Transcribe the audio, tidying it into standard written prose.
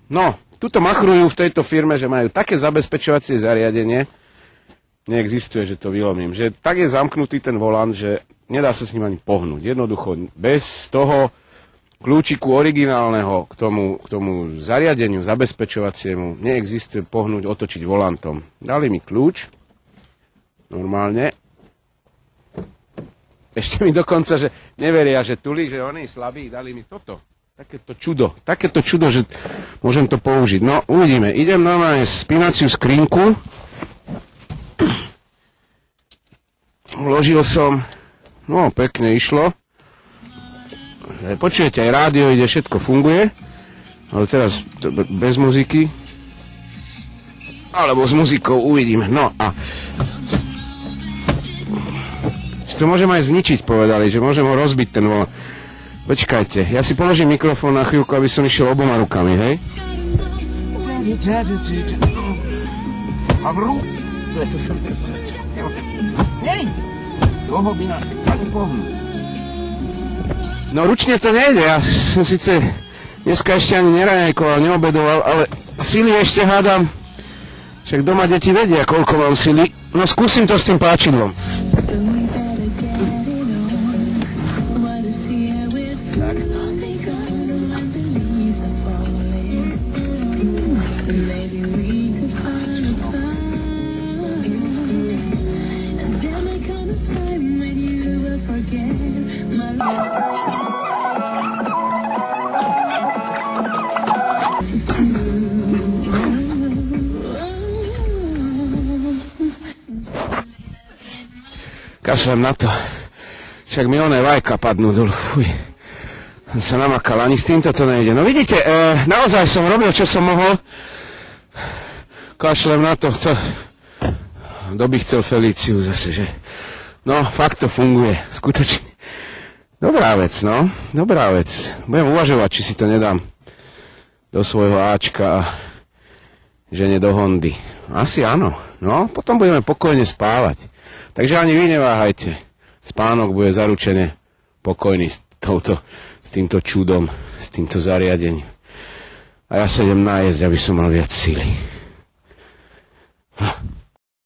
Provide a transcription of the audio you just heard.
No, tuto machrujú v tejto firme, že majú také zabezpečovacie zariadenie, neexistuje, že to vylomím, že tak je zamknutý ten volant, že nedá sa s ním ani pohnúť. Jednoducho, bez toho kľúčiku originálneho k tomu zariadeniu zabezpečovaciemu neexistuje pohnúť, otočiť volantom. Dali mi kľúč, normálne. Ešte mi dokonca, že neveria, že tuli, že on je slabý, dali mi toto. Takéto čudo, že môžem to použiť. No, uvidíme. Idem normálne spínaciu skrinku. Vložil som, no, pekne išlo. Počujete, aj rádio ide, všetko funguje, ale teraz bez muziky, alebo s muzikou uvidíme. No a to môžem aj zničiť, povedali, že môžem ho rozbiť ten volant. Počkajte, ja si položím mikrofón na chvíľku, aby som išiel oboma rukami, hej? Hej! Toho by nás ani pohnúť. No ručne to nejde, ja som síce dneska ešte ani neraňajkoval, neobedoval, ale sily ešte hádam. Však doma deti vedia, koľko mám sily. No skúsim to s tým páčidlom. Takto. Kašlem na to. Však mi oné vajka padnú dolu. Fuj. On sa namakal, ani s týmto to nejde. No vidíte, naozaj som robil, čo som mohol. Kašlem na to. Kto by chcel Feliciu zase, že? No, fakt to funguje. Skutočne. Dobrá vec, no. Dobrá vec. Budem uvažovať, či si to nedám do svojho Ačka a žene do Hondy. Asi áno. No, potom budeme pokojne spávať. Takže ani vy neváhajte. Spánok bude zaručene pokojný s týmto čudom, s týmto zariadením. A ja sa idem nájsť, aby som mal viac síly.